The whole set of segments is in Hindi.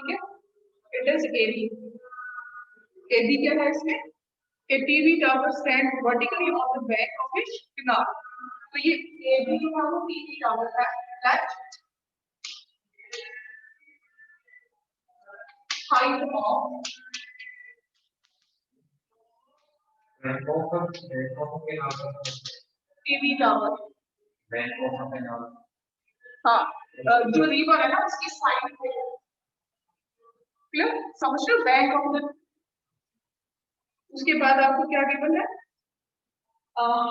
ठीक है, इट इज एबी। एबी क्या है इसमें? A TV tower stand vertically on the bank of a canal. तो ये AB जो है वो TV tower है, that height of TV tower। हाँ, जो रिवर है ना उसकी साइड पे, क्लियर? समझ रहे हो? बैंक ऑफ द, उसके बाद आपको क्या गिवन है?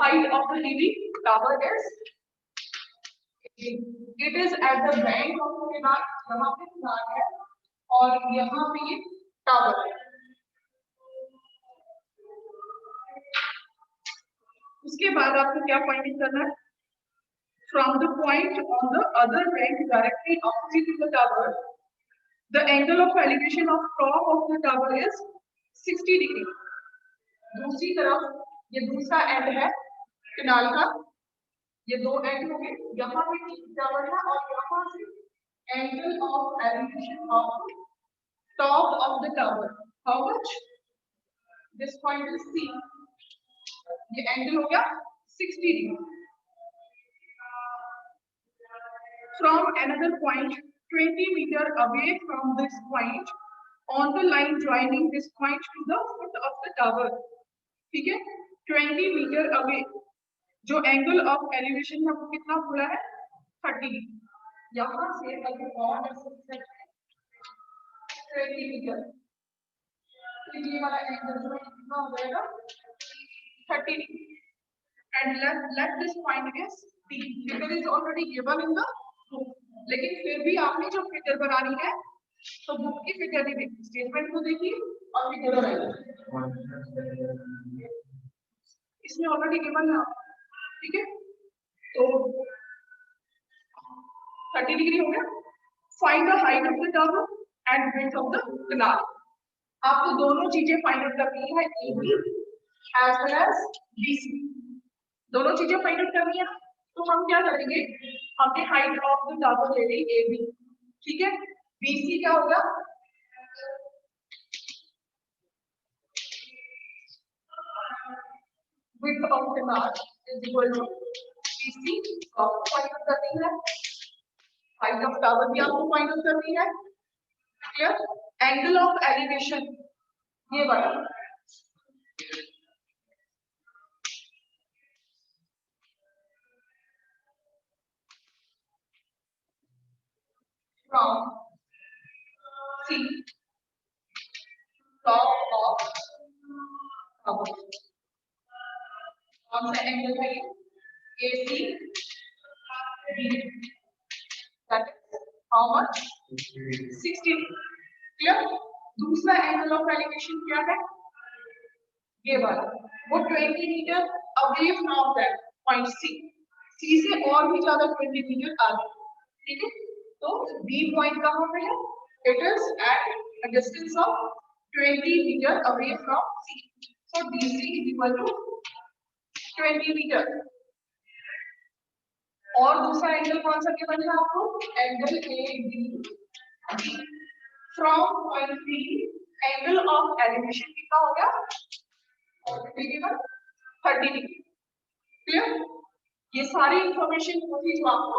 Height of the leaving tower is, it is at the bank of the canal, यहाँ पे कैनाल है और यहाँ पे ये टावर है। उसके बाद आपको क्या फाइंड करना है? From the point on the other bank directly opposite to the tower, the angle of elevation of top of the tower is 60 degree. दूसरी तरफ ये दूसरा एंड है कैनाल का, ये दो एंड हो गए, यहाँ पे टावर है और यहाँ से angle of elevation of top of the tower, how much? This point is C, ये एंगल हो गया 60 degree. From another point 20 meter away from this point on the line joining this point to the foot of the tower, ठीक है, 20 मीटर अवे जो एंगल ऑफ एलिवेशन है वो कितना बोला है? 30। यहाँ से अगर और 20 मीटर, तो ये वाला एंगल जो कितना हो जाएगा? 30 degree. And let this point is T. Figure is already given in the book. लेकिन फिर भी आपने जो फिगर बनानी है तो बुक की फिगर नहीं देखी, स्टेटमेंट को देखिए और फिगर बनाइए। इसमें ऑलरेडी गिवन है, ठीक है? तो 30 डिग्री हो गया। Find the height of the tower and width of the canal. आपको दोनों चीजें फाइंड आउट करनी है, AB as well as BC, दोनों चीजें फाइंड आउट करनी है। तो हम क्या करेंगे? हमने हाइट ऑफ द टावर ले ली AB, ठीक है? BC क्या होगा? width of the canal is equal to BC, और फाइंड आउट करनी है हाइट ऑफ टावर भी आपको फाइंड आउट करनी है, क्लियर? एंगल ऑफ एलिवेशन ये वाला, from C top of tower, कौन सा एंगल है? AC B, that is how much? 60, clear? दूसरा एंगल ऑफ एलिवेशन क्या है? ये वाला, वो 20 metre away from that point C से और भी ज्यादा 20 मीटर आगे, ठीक है? तो B पॉइंट कहाँ पे है? It is at a distance of 20 metre away from C, so DC is equal to 20 metre. और दूसरा एंगल कौन सा गिवन है आपको? Angle ABD from point B, angle of elevation कितना हो गया? 30 डिग्री, क्लियर? ये सारी इंफॉर्मेशन होगी जो आपको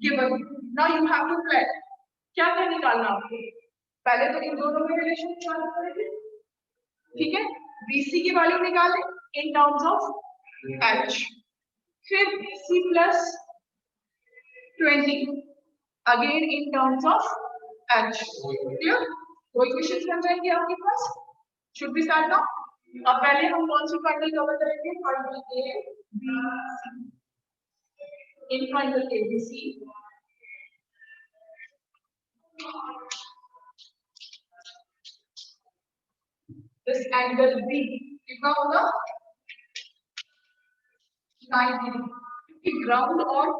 given. Now you have to plan, क्या क्या निकालना आपको? पहले तो इन दोनों में रिलेशन निकालना पड़ेगा, ठीक है? BC की वैल्यू निकालें इन टर्म्स ऑफ H, फिर BC plus 20 again in terms of H, clear? दो इक्वेशंस बन जाएंगे आपके पास। Should be start now. अब पहले हम कौन सी फाइनल कवर करेंगे? Final ABC, in final ABC this angle B कितना होगा? 90 डिग्री, क्योंकि ग्राउंड और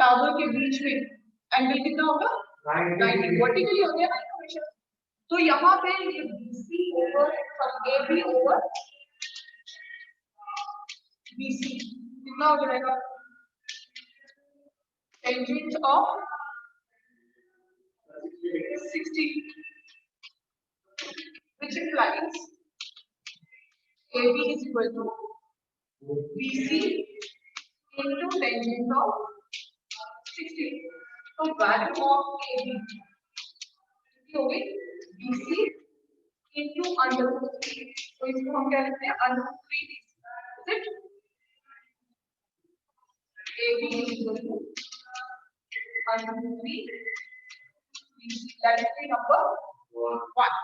टावर के बीच में एंगल कितना होगा? 90 वर्टिकली हो गया ना इक्वेशन। तो यहाँ पे ये BC over AB over BC कितना हो जाएगा? Tangent of 60, which implies AB is equal to BC into tangent of 60. So value of AB होगी BC into under root 3. तो इसको हम क्या लिखते हैं under root 3 BC. Is it? AB is equal to under root 3 BC. That is the number 1.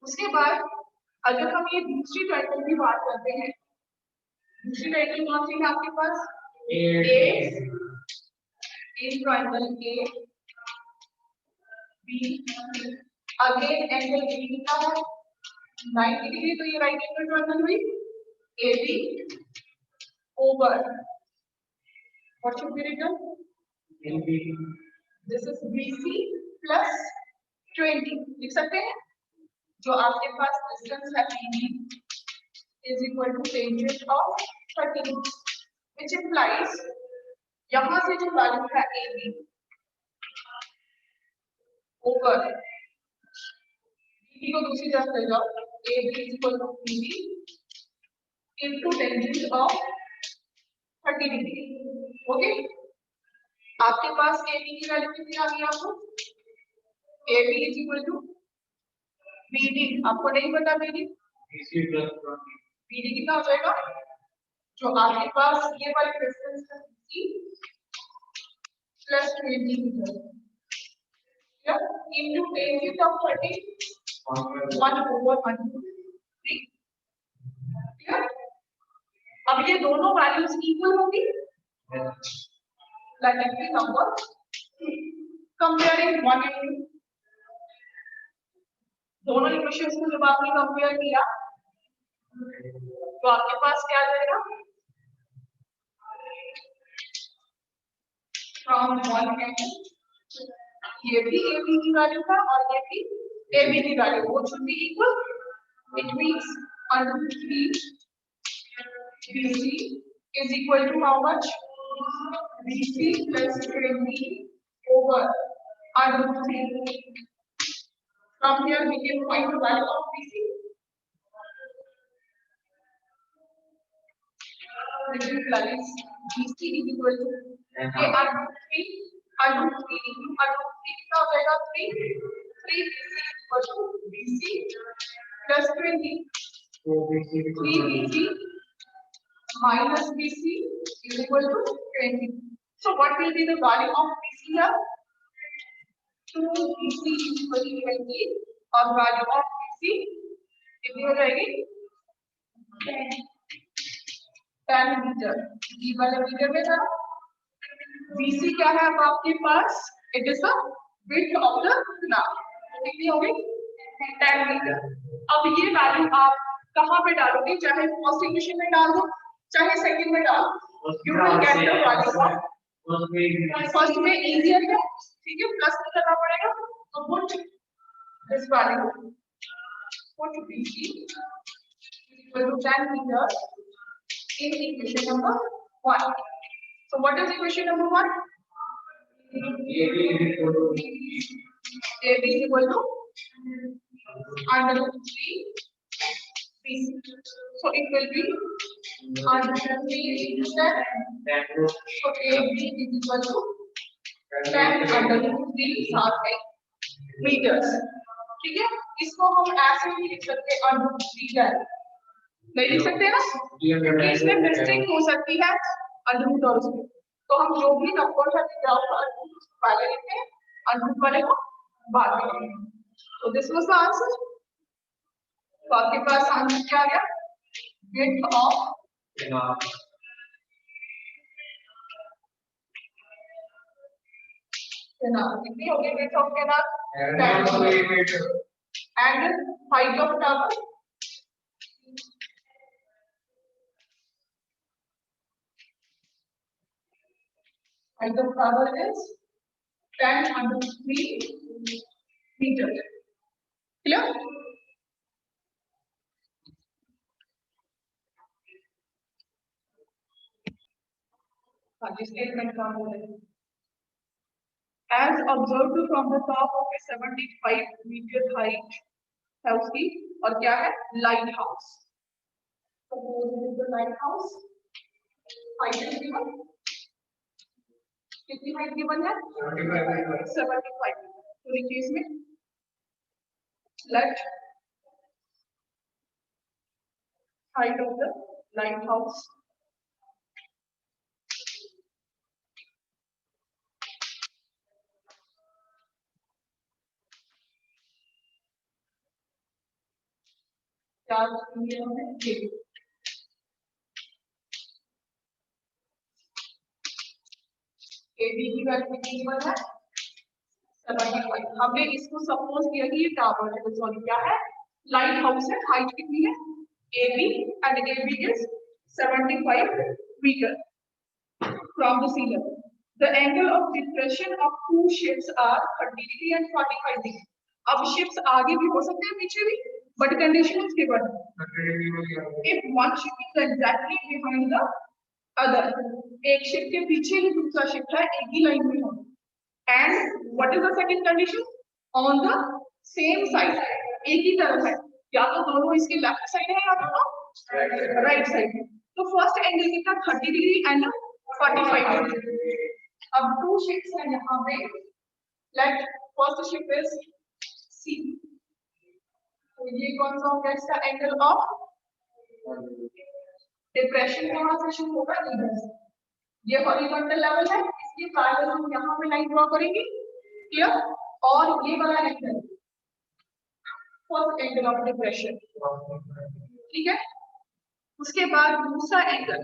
उसके बाद अगर हम ये दूसरी टाइटल की बात करते हैं, दूसरी टाइटल कौन सी है आपके पास? A triangle A B again angle B कितना है 90 डिग्री, तो ये राइट एंगल ट्रायंगल हुई AB over what should be written? This is BC plus 20 लिख सकते हैं. जो आपके पास डिस्टेंस है BD is equal to tangent of 30, which implies यहाँ से जो वैल्यू है AB over BD को दूसरी तरफ ले जाओ, AB is equal to BD into tangent of 30 degree. Okay, आपके पास AB की वैल्यू कितनी आ गई आपको? AB is equal to BD, आपको नहीं पता BD कितना हो जाएगा? जो आपके पास ये वाली डिस्टेंस है BC plus 20 metre into tangent of 30 1 over 1/3. अब ये दोनों वैल्यूज इक्वल होंगी, like every number comparing 1 and 2. दोनों इक्वेशंस को जब आपने कंपेयर किया तो आपके पास क्या आ जाएगा? फ्रॉम 1 and ये भी AB की वैल्यू था और ये भी AB की वैल्यू, वो should be equal. It means under 3 BC is equal to how much? BC plus 20 over under 3. From here we can find the value of BC. Which implies BC is equal to under 3 into under 3 कितना हो जाएगा? 3 BC is equal to BC plus 20. 3 BC minus BC is equal to 20. So what will be the value of BC here? 2 BC is equal to 20 और value of BC कितनी हो जाएगी? 10 मीटर. ये वाला मीटर में था. BC क्या है अब आपके पास? It is the width of the canal. कितनी होगी? 10 मीटर. अब ये वैल्यू आप कहाँ पे डालोगे? चाहे फर्स्ट इक्वेशन में डाल दो, चाहे सेकंड में डाल दो. You will get the value of first में easier है, ठीक है, प्लस में करना पड़ेगा. तो put this value, put BC equal to 10 meter in equation number 1. So what is equation number 1? AB is equal to under root 3 BC. So it will be under 3 into 10. So AB is equal to 10 under root 3 meters. ठीक है, इसको हम ऐसे भी लिख सकते हैं under root 3 नहीं लिख सकते ना, क्योंकि इसमें मिस्टेक हो सकती है under root और उसमें. तो हम जो भी नंबर है पहले लिखते हैं, under root वाले को बाद में लिखते हैं. So this was the answer. तो आपके पास आंसर क्या आ गया? Width of canal. कितनी होगी width of canal? 10 meter. And height of tower? Height of tower is 10 under 3 meters. Clear? as observed from the top of a 75-meter height है उसकी, और क्या है, light house. Light house height is given, कितनी हाइट गिवन है, 75। तो लिखिए इसमें late height of the lighthouse क्या है, AB की वैल्यू कितनी गिवन है, 75। हमने इसको सपोज किया कि ये टावर है, सॉरी क्या है, लाइट हाउस है, हाइट कितनी है, AB and AB is 75 metre from the sea level. The angle of depression of two ships are 30 degree and 45 degree. अब ships आगे भी हो सकते हैं पीछे भी, but condition is given. If one ship is exactly behind the other, एक ship के पीछे ही दूसरा ship है, एक ही लाइन में हो. And what is the second condition? On the same side, एक ही तरफ है, या तो दोनों इसकी लेफ्ट साइड है या तो राइट साइड है. तो फर्स्ट एंगल कितना, 30 डिग्री एंड 45 डिग्री. अब टू शिप्स हैं यहाँ पे, let first ship is C, तो ये कौन सा हो गया इसका एंगल ऑफ डिप्रेशन, कहाँ से शुरू होगा, इधर से. ये हॉरिजॉन्टल लेवल है, इसके पैरेलल हम यहाँ पे लाइन ड्रॉ करेंगे, क्लियर. और ये वाला angle first angle of depression, ठीक है. उसके बाद दूसरा एंगल,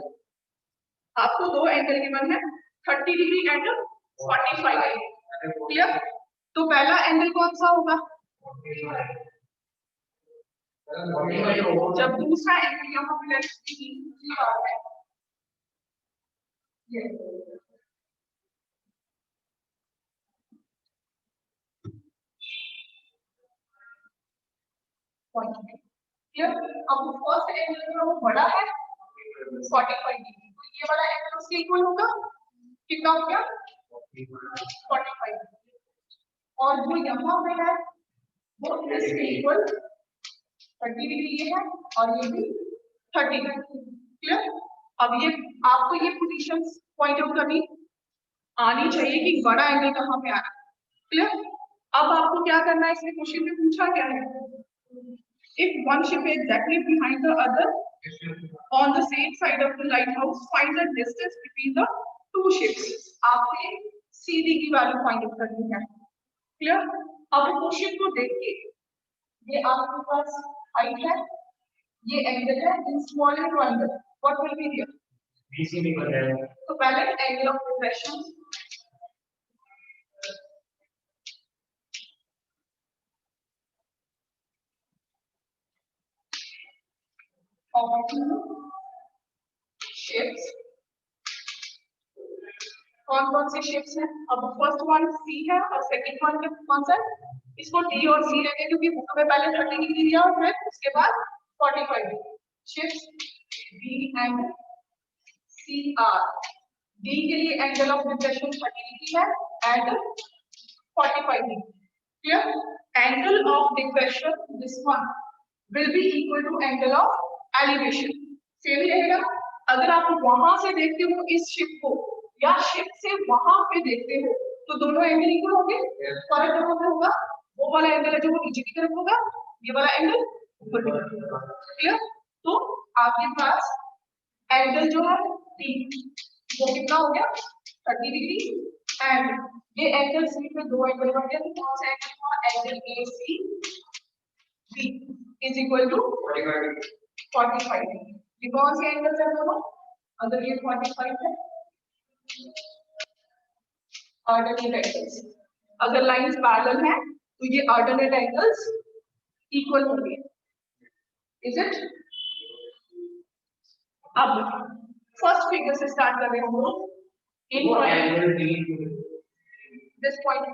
आपको दो एंगल गिवन है, 30 डिग्री एंड 45, क्लियर. तो पहला एंगल कौन सा होगा, जब दूसरा एंगल यहाँ पे है, ये क्लियर. अब फर्स्ट एंगल जो वो बड़ा है 45 डिग्री, तो ये वाला एंगल उसके इक्वल होगा, कितना हो गया 45. और जो यहाँ पे है वो इसके इक्वल 30 डिग्री ये है, और ये भी 30 डिग्री, क्लियर. अब ये आपको ये पोजीशंस पॉइंट आउट करनी आनी चाहिए कि बड़ा एंगल कहाँ पे आ रहा है, क्लियर. अब आपको क्या करना है, इसमें क्वेश्चन में पूछा क्या है, if one ship is exactly behind the other on the same side of the lighthouse, find the distance between the two ships. आपने CD की वैल्यू फाइंड आउट करनी है, क्लियर. अब क्वेश्चन को देखिए, ये आपके पास हाइट है, ये एंगल है, in small angle what will be here, BC निकल जाएगा. तो पहले एंगल ऑफ डिप्रेशन, शिप्स, कौन कौन सी शिप्स हैं. अब फर्स्ट वन सी है और सेकंड वन कौन सा है, इसको डी और सी लेंगे क्योंकि बुक में पहले 30 डिग्री दिया और फिर उसके बाद 45 degree. Ships B and C are, D के लिए एंगल ऑफ डिप्रेशन 30 डिग्री है and 45 degree, clear. Angle of depression this one will be equal to angle of elevation. Same रहेगा. अगर आप वहां से देखते हो इस शिप को या शिप से वहां पे देखते हो तो दोनों एंगल इक्वल होंगे. फर्क कहां पे होगा, वो वाला एंगल है जो वो नीचे की तरफ होगा, ये वाला एंगल ऊपर की तरफ होगा, क्लियर. तो आपके पास एंगल जो है डी वो कितना हो गया 30 डिग्री, एंड ये एंगल सी पे दो एंगल बन गए, तो कौन सा एंगल हुआ, angle A C B is equal to 45 degree. ये कौन से एंगल है दोनों, अगर ये 45 है ऑर्डिनेट एंगल्स, अगर लाइंस पैरेलल हैं तो ये ऑर्डिनेट एंगल्स इक्वल होंगे, इज इट. अब फर्स्ट फिगर से स्टार्ट कर रहे हैं हम इन दिस पॉइंट,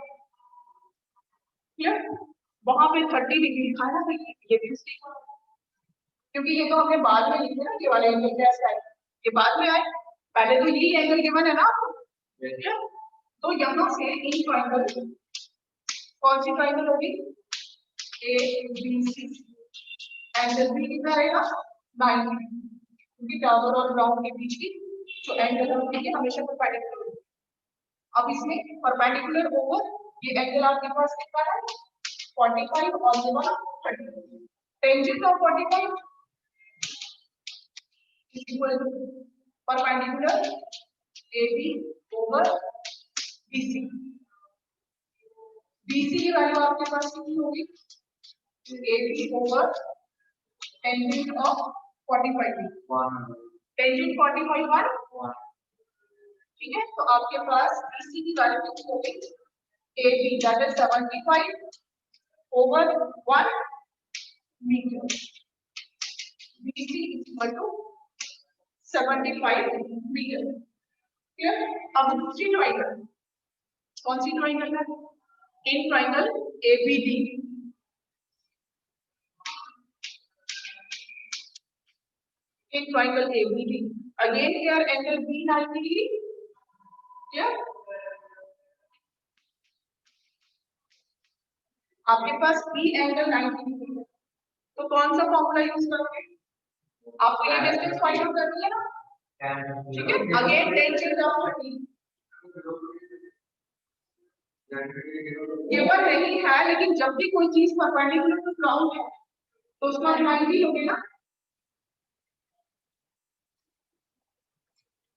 क्लियर. वहां पे 30 डिग्री लिखा है ना, तो ये भी मिस्टेक हो, क्योंकि ये तो हमने बाद में लिखे ना, ये वाले एंगल क्या है, ये बाद में आए, पहले तो यही एंगल गिवन है ना आपको, तो यहाँ से इन ट्रायंगल कौन सी ट्रायंगल होगी, A B C, angle B कितना रहेगा 90, क्योंकि टावर और ग्राउंड के बीच की जो एंगल है हमेशा परपेंडिकुलर होगी। अब इसमें परपेंडिकुलर ओवर ये एंगल आपके पास कितना है 45 और ये वाला 30, tangent of 45 is equal to perpendicular AB over BC। BC की वैल्यू आपके पास कितनी होगी, AB over tangent of 45, tangent 45 1, ठीक है। तो आपके पास BC की वैल्यू कितनी होगी, AB that is 75 over 1 meter, BC is equal to 75 metre. Clear. अब दूसरी ट्रायंगल कौन सी ट्रायंगल है, in triangle ABD, in triangle ABD again here angle B 90 degree. Clear. आपके पास बी एंगल 90 डिग्री है, तो कौन सा फॉर्मूला यूज करोगे, आपको ये डिस्टेंस फाइंड आउट करनी है ना, ठीक है। अगेन टेंजेंट ऑफ 30 गिवन नहीं है, लेकिन जब भी कोई चीज परपेंडिकुलर टू ग्राउंड है तो उसका 90 होगी ना।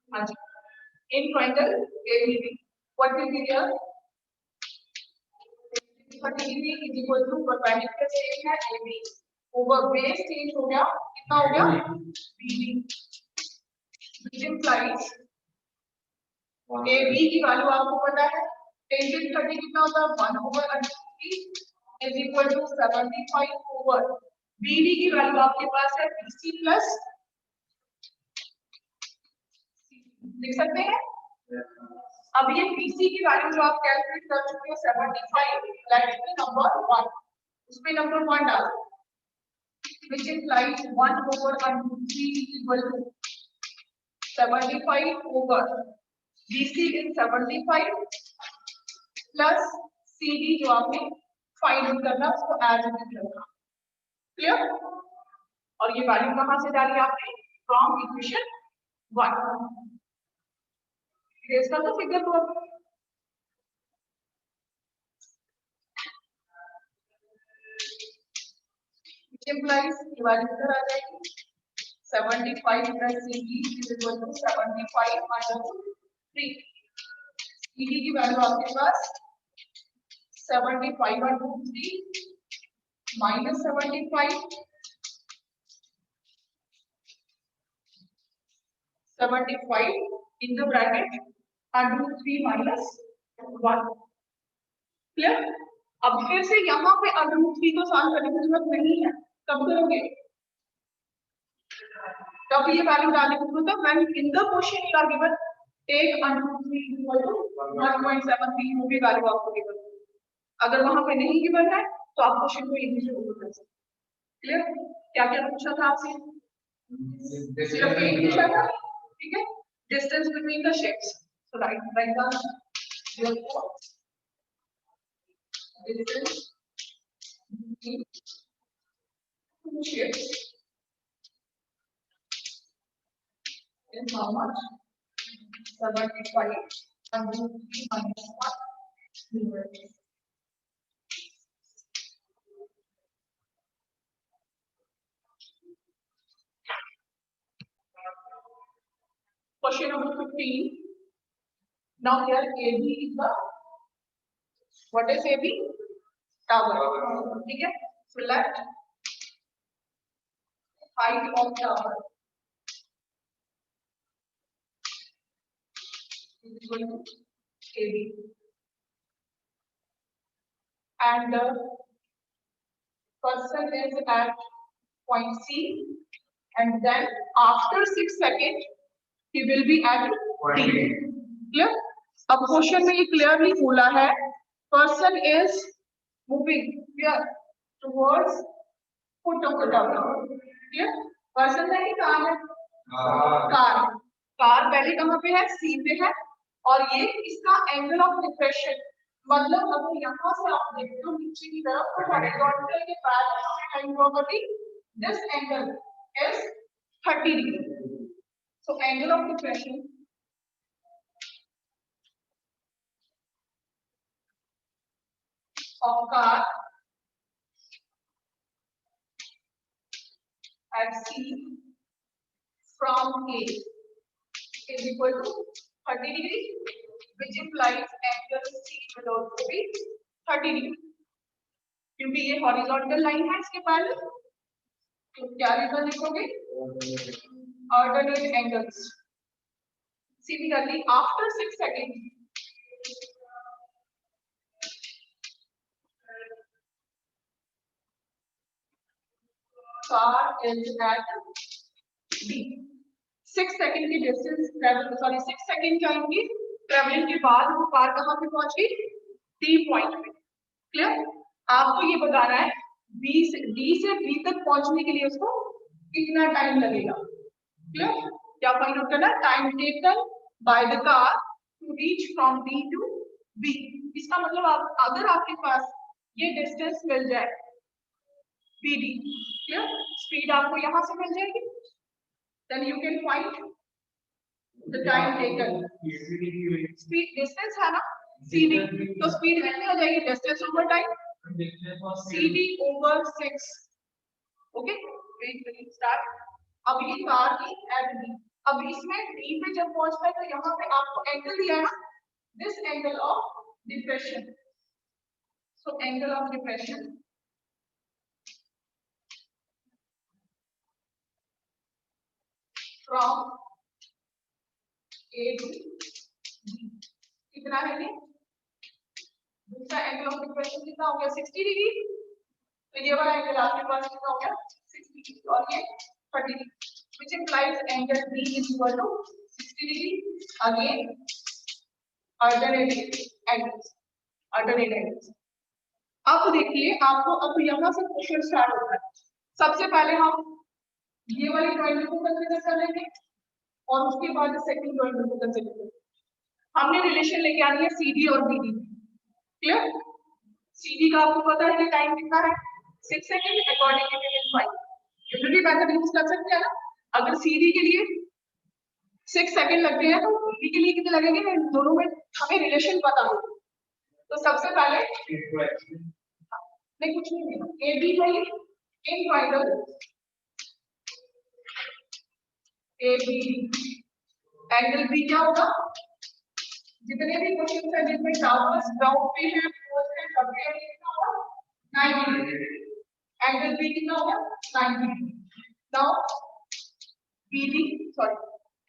हाँ जी, in triangle ABD what will be here 30 degree is equal to perpendicular same है एबी ओवर बेस चेंज हो गया, कितना हो गया बीडी, व्हिच इंप्लाइज AB की वैल्यू आपको पता है, टेंजेंट 30 कितना होता है 1 over √3 is equal to 75 over BD की वैल्यू आपके पास है BC प्लस लिख सकते हैं। अब ये BC की वैल्यू जो आप कैलकुलेट कर चुके हो 75 लेट मी नंबर 1, उसमें नंबर 1 डालो, which implies 1 over √3 is equal to 75 over BC is 75 plus CD जो आपने फाइंड आउट करना उसको एज इट इज रखना। क्लियर। और ये वैल्यू कहां से डाली आपने, फ्रॉम इक्वेशन 1। इसका तो फिगर तो implies ये वैल्यू इधर आ जाएगी 75 plus CD is equal to 75 minus 3। CD की वैल्यू आपके पास 75 √3 minus 75 in the bracket √3 minus 1। Clear. अब फिर से यहाँ पे √3 को सॉल्व करने की जरूरत नहीं है, कब करोगे, तब ये वैल्यू डालने की जरूरत है when in the question you are given take √3 equal to 1.73 वो भी वैल्यू आपको गिवन। अगर वहां पे नहीं गिवन है तो आप क्वेश्चन को इजी से ओवर कर सकते। क्लियर। क्या क्या पूछा था आपसे, सिर्फ एक पूछा था, ठीक है, distance between the shapes, so write down therefore distance between two shapes is how much 75 √3 minus 1 Question number 15. Now here AB is the, what is AB? Tower. ठीक है, select height of tower is equal to AB, and the person is at point C, and then after 6 seconds he will be at D. Clear? अब क्वेश्चन में ये क्लियरली बोला है person is moving here towards foot of the tower. Clear. Person नहीं कार है, कार पहले कहां पे है, सी पे है और ये इसका एंगल ऑफ डिप्रेशन, मतलब अगर यहाँ से आप देखते हो नीचे की तरफ तो हॉरिजॉन्टल के पैरेलल लाइन ड्रॉ करती, this angle is 30 degree. So angle of depression of car at C from A is equal to 30 degree, which implies angle C will also be 30 degree, क्योंकि ये हॉरिजॉन्टल लाइन है इसके पैरेलल। तो क्या रिजल्ट लिखोगे? Alternate angles. Similarly after 6 second car is at B, 6 second की डिस्टेंस ट्रेवल, सॉरी 6 सेकेंड जाएंगी ट्रेवलिंग के बाद वो कार कहाँ पे पहुंची? D पॉइंट पे। क्लियर? आपको ये बताना है D से B तक पहुंचने के लिए उसको कितना टाइम लगेगा। क्लियर? क्या फाइंड आउट करना? Time taken by the car to reach from D to B। इसका मतलब आप अगर आपके पास ये डिस्टेंस मिल जाए BD, क्लियर, स्पीड आपको यहां से मिल जाएगी, then you can find the time taken। Speed distance है ना CD, तो स्पीड कितनी हो जाएगी? Distance over time, CD over 6। Okay, wait start. अब ये कार की एट B, अब इसमें D पे जब पहुंचता है तो यहाँ पे आपको एंगल दिया है ना, this angle of depression. So angle of depression from A to B कितना है ये? दूसरा एंगल ऑफ डिप्रेशन कितना हो गया? 60 डिग्री। तो ये वाला एंगल आपके पास कितना हो गया? 60 डिग्री और ये 30 degree, which implies angle B is equal to 60 degree। Again alternate angles, alternate angles। अब देखिए आपको अब यहाँ से क्वेश्चन स्टार्ट होता है। सबसे पहले हम ये वाली ट्रायंगल को कंसीडर कर लेंगे और उसके बाद सेकंड ट्रायंगल को कंसीडर करेंगे। हमने रिलेशन लेके आनी है CD और BD। क्लियर? CD का आपको पता है कि टाइम कितना है? 6 second according to 5। Unity method use कर सकते हैं ना। अगर CD के लिए 6 सेकंड लगते हैं तो BD के लिए कितने लगेंगे? दोनों में हमें रिलेशन पता हो। तो सबसे पहले नहीं कुछ नहीं है, AB है ये in triangle AB, angle B क्या होगा? जितने भी क्वेश्चन है जिसमें डाउट पे है, फोर्स है, सबके लिए कितना होगा? 90 डिग्री। एंगल B कितना होगा? 90 degree. Now BD, sorry,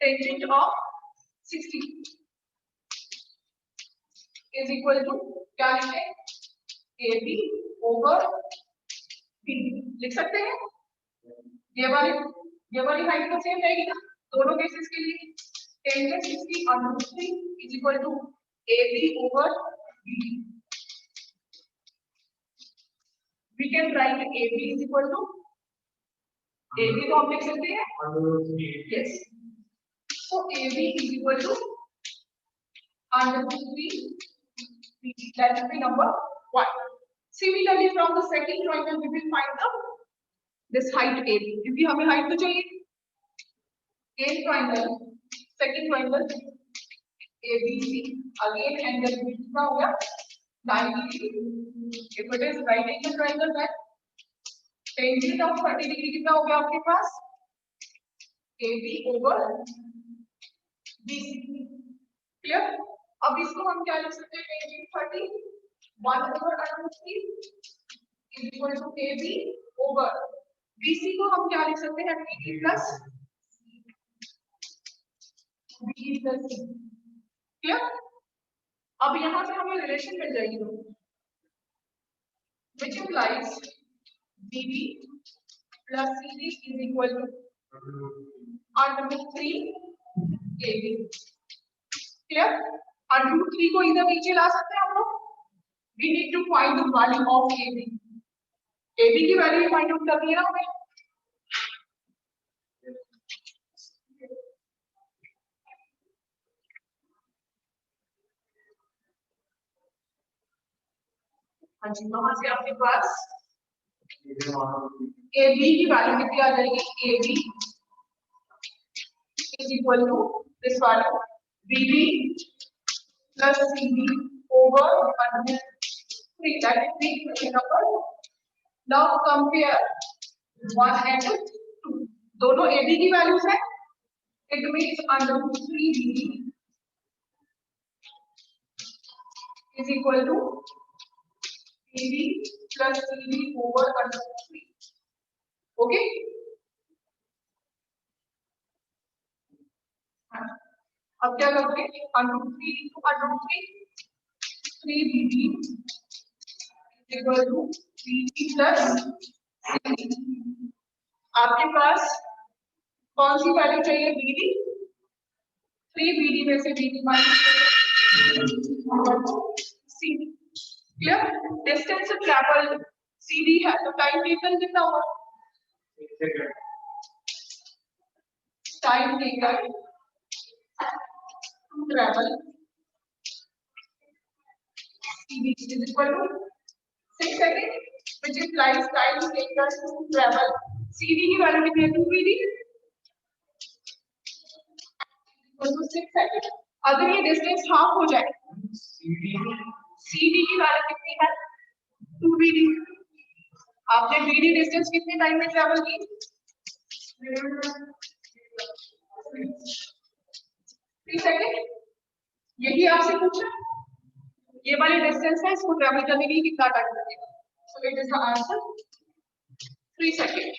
tangent of 60 is equal to क्या लिखें? AB ओवर B लिख सकते हैं। ये वाली हाइट तो सेम रहेगी ना दोनों केसेस के लिए। टेंजेंट 60 और √3 is equal to AB over BD। We can write AB is equal to AB तो हम लिख सकते हैं yes, so AB is equal to √3 BD, that will be number 1. Similarly from the second triangle we will find the this height AB, क्योंकि हमें height तो चाहिए। A triangle, second triangle ABC, again angle B कितना हो गया? 90 degree। If it is right angle triangle then tangent of 30 degree कितना हो गया आपके पास? AB over BC। क्लियर? अब इसको हम क्या लिख सकते हैं? Tangent 30 1 over √3 is equal to AB over BC को हम क्या लिख सकते हैं? BD plus C। क्लियर? अब यहां से हमें रिलेशन मिल जाएगी which implies BD plus CD is equal to √3 AB। Clear? √3 को इधर नीचे ला सकते हैं हम लोग। We need to find the value of AB। AB की वैल्यू फाइंड आउट करनी है ना हमें। हाँ जी, वहां से आपके पास ए बी की वैल्यू कितनी आ जाएगी, A B is equal to this value B B plus C B over 1/3, that is the equation number. Now compare 1 and 2, दोनों ए बी की वैल्यूज है, it means √3 B B is equal to BB plus CB over √3. Okay? अब क्या करोगे, √3 into √3, 3BB is equal to BB plus CB. आपके पास कौन सी वैल्यू चाहिए, BD, 3BD में से BD minus CD. Clear? Distance travel CD है तो टाइम टेकन कितना हुआ, time taken to travel CD is equal to 6 seconds, which implies time taken to travel. CD की वैल्यू कितनी है, 2BD equal to 6 seconds. अगर ये डिस्टेंस हाफ हो जाए, CD की वैल्यू कितनी है, 2BD. आपने BD डिस्टेंस कितने टाइम में ट्रैवल की, 3 सेकंड. यही आपसे पूछा, ये वाली डिस्टेंस है, इसको ट्रैवल करने के लिए कितना टाइम लगेगा. So it is the answer 3 second.